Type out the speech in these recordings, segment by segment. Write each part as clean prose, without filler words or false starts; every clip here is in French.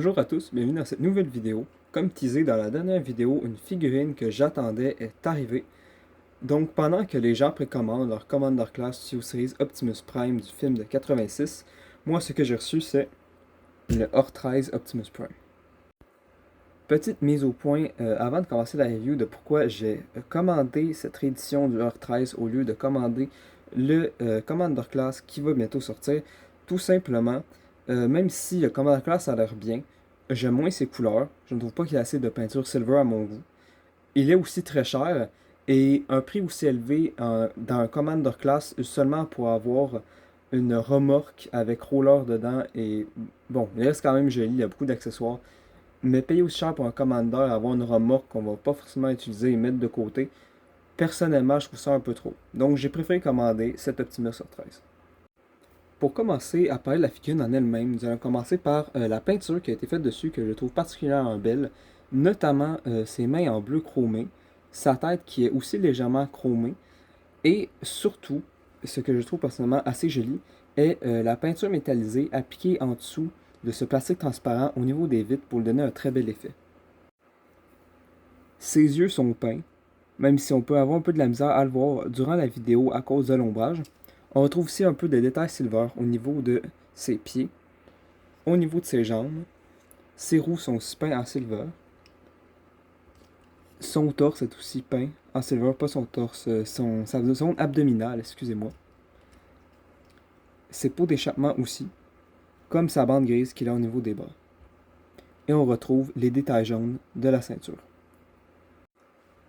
Bonjour à tous, bienvenue dans cette nouvelle vidéo. Comme teasé dans la dernière vidéo, une figurine que j'attendais est arrivée. Donc pendant que les gens précommandent leur Commander Class Series Optimus Prime du film de 86, moi ce que j'ai reçu c'est le Horde 13 Optimus Prime. Petite mise au point avant de commencer la review de pourquoi j'ai commandé cette réédition du Horde 13 au lieu de commander le Commander Class qui va bientôt sortir. Tout simplement, même si le Commander Class a l'air bien, j'aime moins ses couleurs. Je ne trouve pas qu'il y a assez de peinture silver à mon goût. Il est aussi très cher et un prix aussi élevé dans un Commander Class seulement pour avoir une remorque avec roller dedans. Et bon, il reste quand même joli, il y a beaucoup d'accessoires. Mais payer aussi cher pour un Commander, avoir une remorque qu'on va pas forcément utiliser et mettre de côté, personnellement, je trouve ça un peu trop. Donc, j'ai préféré commander cet Optimus Horde 13. Pour commencer à parler de la figurine en elle-même, nous allons commencer par la peinture qui a été faite dessus, que je trouve particulièrement belle, notamment ses mains en bleu chromé, sa tête qui est aussi légèrement chromée, et surtout, ce que je trouve personnellement assez joli, est la peinture métallisée appliquée en dessous de ce plastique transparent au niveau des vitres pour lui donner un très bel effet. Ses yeux sont peints, même si on peut avoir un peu de la misère à le voir durant la vidéo à cause de l'ombrage. On retrouve aussi un peu de détails silver au niveau de ses pieds, au niveau de ses jambes. Ses roues sont aussi peints en silver. Son torse est aussi peint en silver, pas son torse, sa zone abdominale, excusez-moi. Ses pots d'échappement aussi, comme sa bande grise qu'il a au niveau des bras. Et on retrouve les détails jaunes de la ceinture.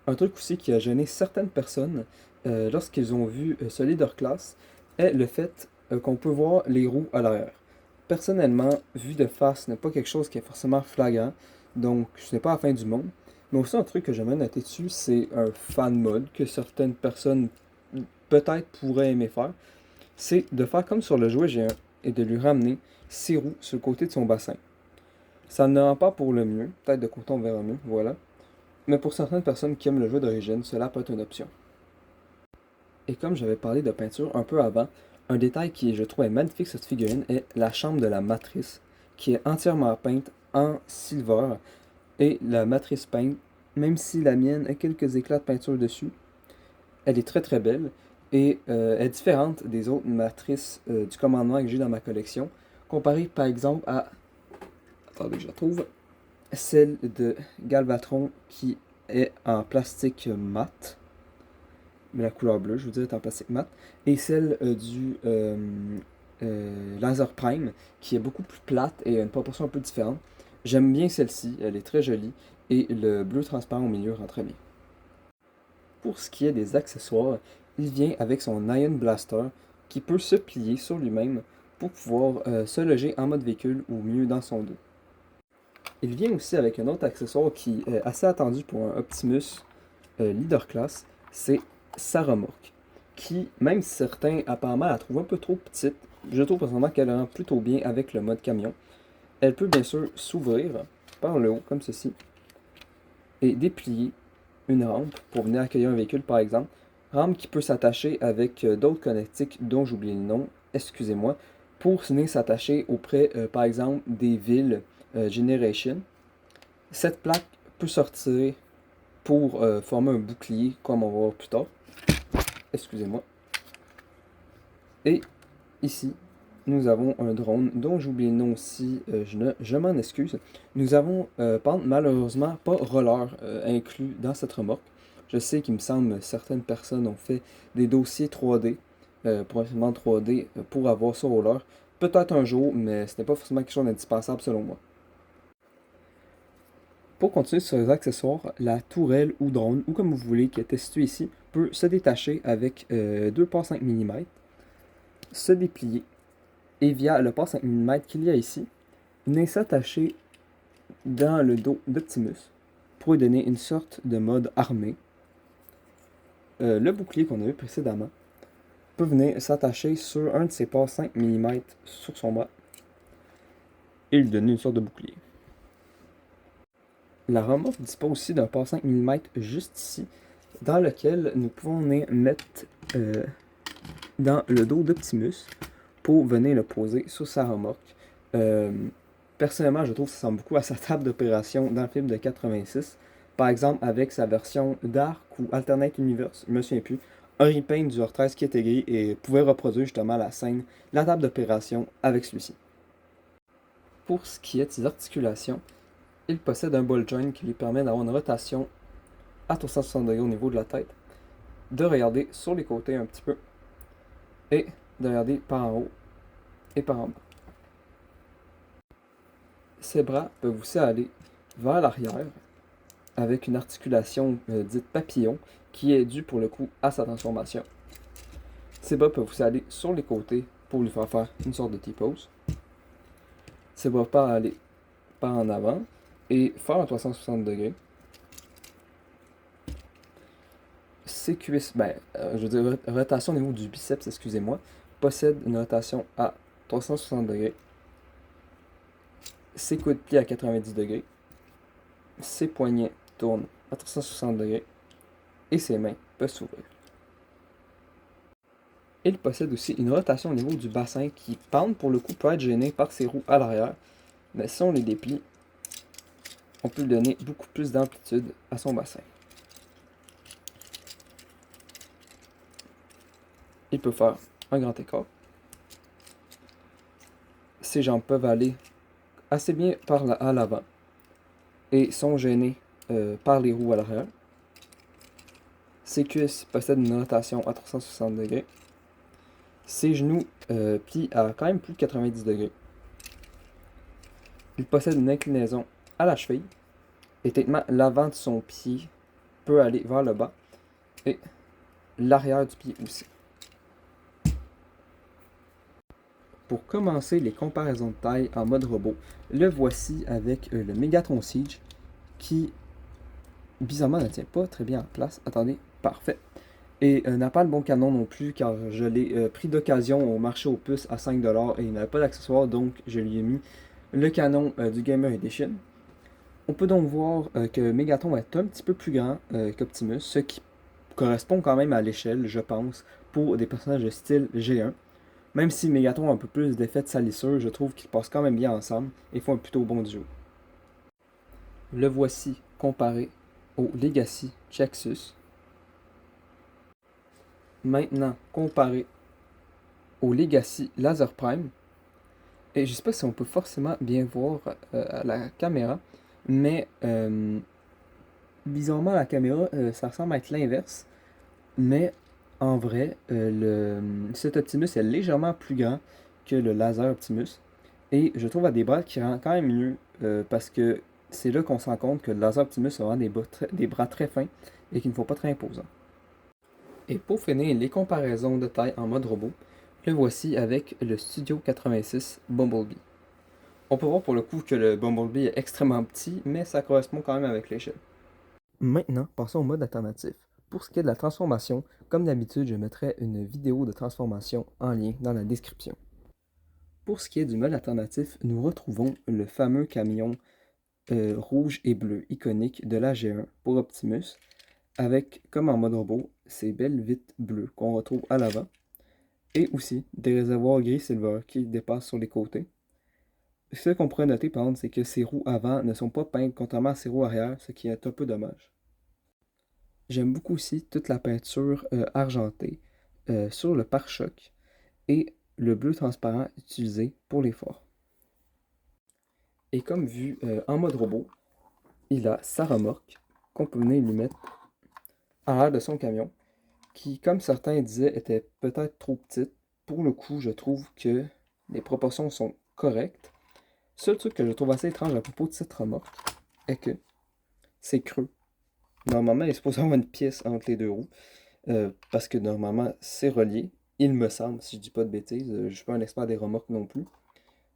Un truc aussi qui a gêné certaines personnes lorsqu'ils ont vu ce Leader Class est le fait qu'on peut voir les roues à l'arrière. Personnellement, vu de face, ce n'est pas quelque chose qui est forcément flagrant, donc ce n'est pas la fin du monde. Mais aussi un truc que j'aimerais noter dessus, c'est un fan mode que certaines personnes peut-être pourraient aimer faire. C'est de faire comme sur le jouet géant et de lui ramener ses roues sur le côté de son bassin. Ça ne rend pas pour le mieux, peut-être de côté on verra mieux, voilà. Mais pour certaines personnes qui aiment le jeu d'origine, cela peut être une option. Et comme j'avais parlé de peinture un peu avant, un détail qui je trouve magnifique sur cette figurine est la chambre de la matrice, qui est entièrement peinte en silver. Et la matrice peinte, même si la mienne a quelques éclats de peinture dessus, elle est très très belle et elle est différente des autres matrices du commandement que j'ai dans ma collection, comparée par exemple à, attendez que je la trouve, celle de Galvatron qui est en plastique mat, mais la couleur bleue, je vous dirais, est en plastique mat, et celle du Laser Prime qui est beaucoup plus plate et a une proportion un peu différente. J'aime bien celle-ci, elle est très jolie, et le bleu transparent au milieu rend très bien. Pour ce qui est des accessoires, il vient avec son Ion Blaster qui peut se plier sur lui-même pour pouvoir se loger en mode véhicule ou mieux dans son dos. Il vient aussi avec un autre accessoire qui est assez attendu pour un Optimus Leader Class, c'est sa remorque, qui, même si certains apparemment la trouvent un peu trop petite, je trouve personnellement qu'elle rend plutôt bien avec le mode camion. Elle peut bien sûr s'ouvrir par le haut, comme ceci, et déplier une rampe pour venir accueillir un véhicule par exemple. Rampe qui peut s'attacher avec d'autres connectiques dont j'oublie le nom, excusez-moi, pour venir s'attacher auprès par exemple des villes Generation. Cette plaque peut sortir pour former un bouclier comme on va voir plus tard. Excusez-moi. Et ici, nous avons un drone dont j'oublie le nom aussi, je m'en excuse. Nous avons malheureusement pas roller inclus dans cette remorque. Je sais qu'il me semble certaines personnes ont fait des dossiers 3D, pour imprimante 3D, pour avoir ce roller. Peut-être un jour, mais ce n'est pas forcément quelque chose d'indispensable selon moi. Pour continuer sur les accessoires, la tourelle ou drone, ou comme vous voulez, qui est située ici, peut se détacher avec deux ports 5 mm, se déplier, et via le port 5 mm qu'il y a ici, venir s'attacher dans le dos d'Optimus pour lui donner une sorte de mode armé. Le bouclier qu'on a vu précédemment peut venir s'attacher sur un de ses ports 5 mm sur son bras et lui donner une sorte de bouclier. La remorque dispose aussi d'un port 5 mm juste ici, dans lequel nous pouvons venir mettre dans le dos d'Optimus pour venir le poser sur sa remorque. Personnellement, je trouve que ça ressemble beaucoup à sa table d'opération dans le film de 86. Par exemple, avec sa version Dark ou Alternate Universe, je me souviens plus, Henry Payne du R13 qui était gris et pouvait reproduire justement la scène, la table d'opération avec celui-ci. Pour ce qui est de ses articulations, il possède un ball joint qui lui permet d'avoir une rotation à 360 degrés au niveau de la tête, de regarder sur les côtés un petit peu et de regarder par en haut et par en bas. Ses bras peuvent aussi aller vers l'arrière avec une articulation dite papillon qui est due pour le coup à sa transformation. Ses bras peuvent aussi aller sur les côtés pour lui faire une sorte de T-pose. Ses bras peuvent aller par en avant et faire un 360 degrés. Ses cuisses, je veux dire, rotation au niveau du biceps, excusez-moi, possède une rotation à 360 degrés. Ses coudes pliés à 90 degrés. Ses poignets tournent à 360 degrés. Et ses mains peuvent s'ouvrir. Il possède aussi une rotation au niveau du bassin qui, pente pour le coup, peut être gêné par ses roues à l'arrière. Mais si on les déplie, on peut lui donner beaucoup plus d'amplitude à son bassin. Il peut faire un grand écart. Ses jambes peuvent aller assez bien à l'avant et sont gênées par les roues à l'arrière. Ses cuisses possèdent une rotation à 360 degrés. Ses genoux plient à quand même plus de 90 degrés. Il possède une inclinaison à la cheville. Et techniquement, l'avant de son pied peut aller vers le bas. Et l'arrière du pied aussi. Pour commencer les comparaisons de taille en mode robot, le voici avec le Megatron Siege qui, bizarrement, ne tient pas très bien en place. Attendez, parfait. Et n'a pas le bon canon non plus car je l'ai pris d'occasion au marché aux puces à 5$ et il n'avait pas d'accessoire, donc je lui ai mis le canon du Gamer Edition. On peut donc voir que Megatron est un petit peu plus grand qu'Optimus, ce qui correspond quand même à l'échelle, je pense, pour des personnages de style G1. Même si Megatron a un peu plus d'effet de salissure, je trouve qu'ils passent quand même bien ensemble et font un plutôt bon duo. Le voici comparé au Legacy Chexus. Maintenant comparé au Legacy Laser Prime. Et je ne sais pas si on peut forcément bien voir à la caméra, mais bizarrement à la caméra, ça ressemble à être l'inverse. Mais en vrai, cet Optimus est légèrement plus grand que le Laser Optimus. Et je trouve à des bras qui rend quand même mieux parce que c'est là qu'on se rend compte que le Laser Optimus a vraiment des bras très fins et qu'il ne faut pas très imposants. Et pour finir les comparaisons de taille en mode robot, le voici avec le Studio 86 Bumblebee. On peut voir pour le coup que le Bumblebee est extrêmement petit, mais ça correspond quand même avec l'échelle. Maintenant, passons au mode alternatif. Pour ce qui est de la transformation, comme d'habitude, je mettrai une vidéo de transformation en lien dans la description. Pour ce qui est du mode alternatif, nous retrouvons le fameux camion rouge et bleu iconique de la G1 pour Optimus, avec, comme en mode robot, ces belles vitres bleues qu'on retrouve à l'avant, et aussi des réservoirs gris-silver qui dépassent sur les côtés. Ce qu'on pourrait noter, par exemple, c'est que ces roues avant ne sont pas peintes, contrairement à ces roues arrière, ce qui est un peu dommage. J'aime beaucoup aussi toute la peinture argentée sur le pare-choc et le bleu transparent utilisé pour les phares. Et comme vu en mode robot, il a sa remorque qu'on peut venir lui mettre à l'arrière de son camion, qui, comme certains disaient, était peut-être trop petite. Pour le coup, je trouve que les proportions sont correctes. Seul truc que je trouve assez étrange à propos de cette remorque est que c'est creux. Normalement, il est supposé avoir une pièce entre les deux roues, parce que normalement, c'est relié. Il me semble, si je dis pas de bêtises, je ne suis pas un expert des remorques non plus.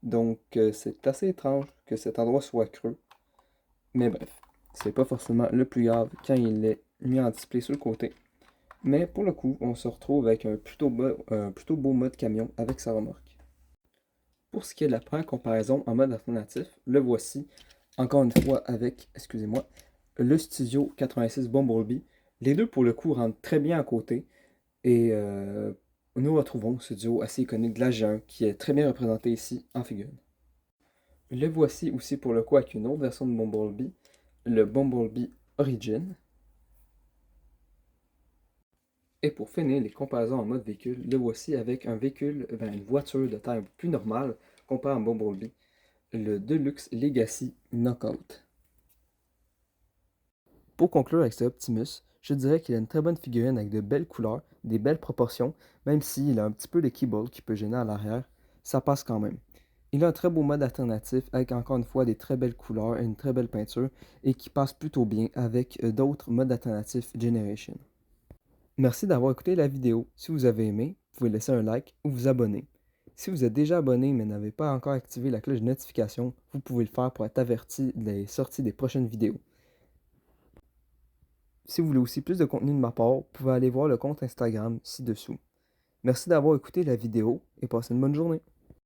Donc, c'est assez étrange que cet endroit soit creux. Mais bref, c'est pas forcément le plus grave quand il est mis en display sur le côté. Mais pour le coup, on se retrouve avec un plutôt beau mode camion avec sa remorque. Pour ce qui est de la première comparaison en mode alternatif, le voici, encore une fois avec, excusez-moi, le Studio 86 Bumblebee. Les deux, pour le coup, rentrent très bien à côté. Et nous retrouvons ce duo assez iconique de la G1 qui est très bien représenté ici en figurine. Le voici aussi pour le coup avec une autre version de Bumblebee, le Bumblebee Origin. Et pour finir les comparaisons en mode véhicule, le voici avec un véhicule, une voiture de taille plus normale comparé à Bumblebee, le Deluxe Legacy Knockout. Pour conclure avec ce Optimus, je dirais qu'il a une très bonne figurine avec de belles couleurs, des belles proportions, même s'il a un petit peu de keyboard qui peut gêner à l'arrière, ça passe quand même. Il a un très beau mode alternatif avec encore une fois des très belles couleurs et une très belle peinture et qui passe plutôt bien avec d'autres modes alternatifs Generation. Merci d'avoir écouté la vidéo. Si vous avez aimé, vous pouvez laisser un like ou vous abonner. Si vous êtes déjà abonné mais n'avez pas encore activé la cloche de notification, vous pouvez le faire pour être averti des sorties des prochaines vidéos. Si vous voulez aussi plus de contenu de ma part, vous pouvez aller voir le compte Instagram ci-dessous. Merci d'avoir écouté la vidéo et passez une bonne journée.